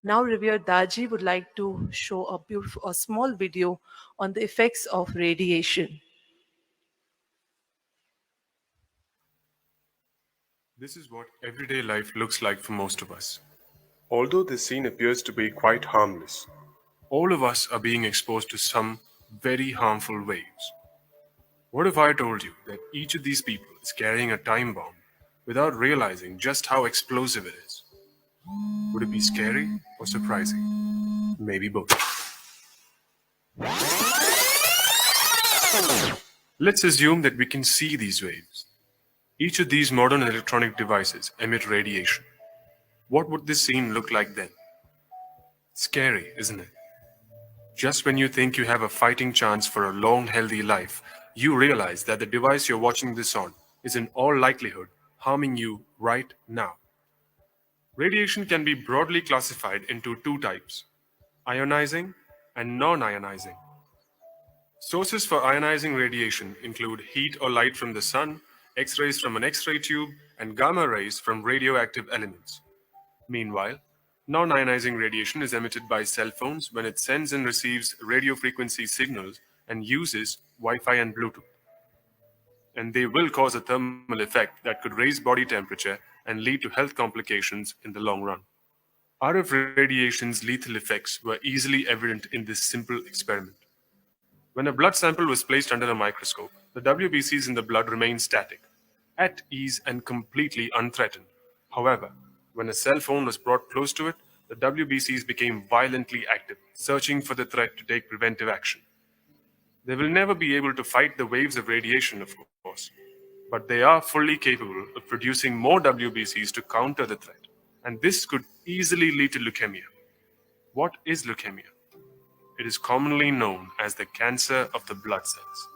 Now, revered Daji would like to show a small video on the effects of radiation. This is what everyday life looks like for most of us. Although this scene appears to be quite harmless, all of us are being exposed to some very harmful waves. What if I told you that each of these people is carrying a time bomb without realizing just how explosive it is? Would it be scary or surprising? Maybe both. Let's assume that we can see these waves. Each of these modern electronic devices emit radiation. What would this scene look like then? Scary, isn't it? Just when you think you have a fighting chance for a long, healthy life, you realize that the device you're watching this on is in all likelihood harming you right now. Radiation can be broadly classified into two types: ionizing and non ionizing. Sources for ionizing radiation include heat or light from the sun, X rays from an X ray tube, and gamma rays from radioactive elements. Meanwhile, non ionizing radiation is emitted by cell phones when it sends and receives radio frequency signals and uses Wi Fi and Bluetooth. And they will cause a thermal effect that could raise body temperature and lead to health complications in the long run. RF radiation's lethal effects were easily evident in this simple experiment. When a blood sample was placed under a microscope, the WBCs in the blood remained static, at ease and completely unthreatened. However, when a cell phone was brought close to it, the WBCs became violently active, searching for the threat to take preventive action. They will never be able to fight the waves of radiation, of course, but they are fully capable of producing more WBCs to counter the threat, and this could easily lead to leukemia. What is leukemia? It is commonly known as the cancer of the blood cells.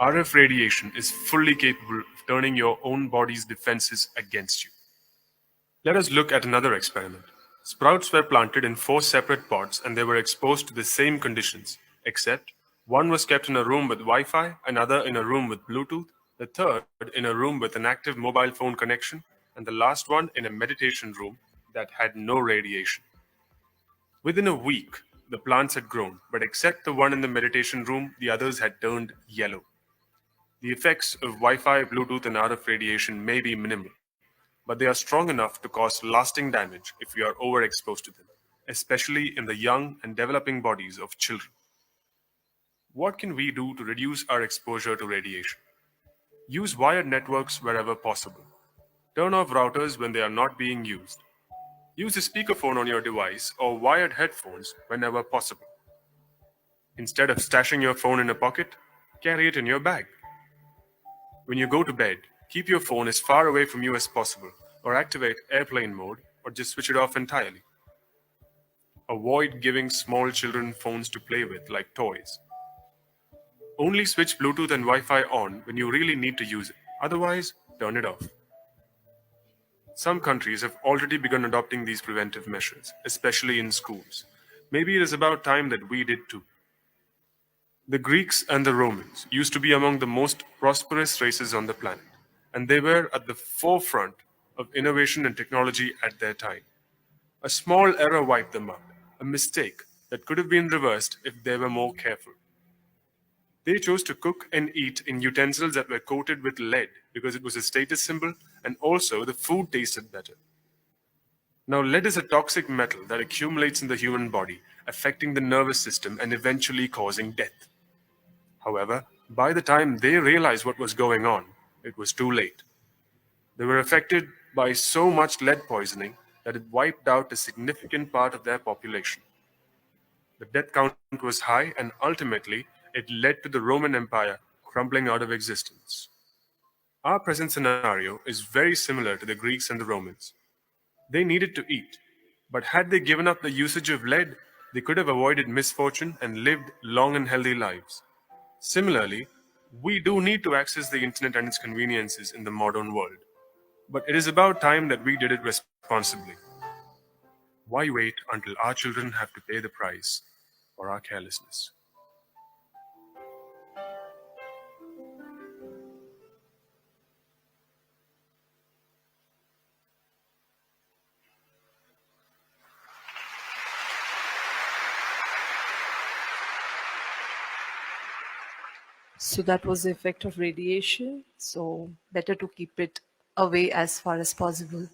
RF radiation is fully capable of turning your own body's defenses against you. Let us look at another experiment. Sprouts were planted in four separate pots and they were exposed to the same conditions, except one was kept in a room with Wi Fi, another in a room with Bluetooth, the third in a room with an active mobile phone connection, and the last one in a meditation room that had no radiation. Within a week, the plants had grown, but except the one in the meditation room, the others had turned yellow. The effects of Wi Fi, Bluetooth, and RF radiation may be minimal, but they are strong enough to cause lasting damage if we are overexposed to them, especially in the young and developing bodies of children. What can we do to reduce our exposure to radiation? Use wired networks wherever possible. Turn off routers when they are not being used. Use a speakerphone on your device or wired headphones whenever possible. Instead of stashing your phone in a pocket, carry it in your bag. When you go to bed, keep your phone as far away from you as possible, or activate airplane mode, or just switch it off entirely. Avoid giving small children phones to play with like toys. Only switch Bluetooth and Wi Fi on when you really need to use it, otherwise, turn it off. Some countries have already begun adopting these preventive measures, especially in schools. Maybe it is about time that we did too. The Greeks and the Romans used to be among the most prosperous races on the planet, and they were at the forefront of innovation and technology at their time. A small error wiped them out, a mistake that could have been reversed if they were more careful. They chose to cook and eat in utensils that were coated with lead because it was a status symbol and also the food tasted better. Now, lead is a toxic metal that accumulates in the human body, affecting the nervous system and eventually causing death. However, by the time they realized what was going on, it was too late. They were affected by so much lead poisoning that it wiped out a significant part of their population. The death count was high, and ultimately, it led to the Roman Empire crumbling out of existence. Our present scenario is very similar to the Greeks and the Romans. They needed to eat, but had they given up the usage of lead, they could have avoided misfortune and lived long and healthy lives. Similarly, we do need to access the internet and its conveniences in the modern world, but it is about time that we did it responsibly. Why wait until our children have to pay the price for our carelessness? So that was the effect of radiation. So better to keep it away as far as possible.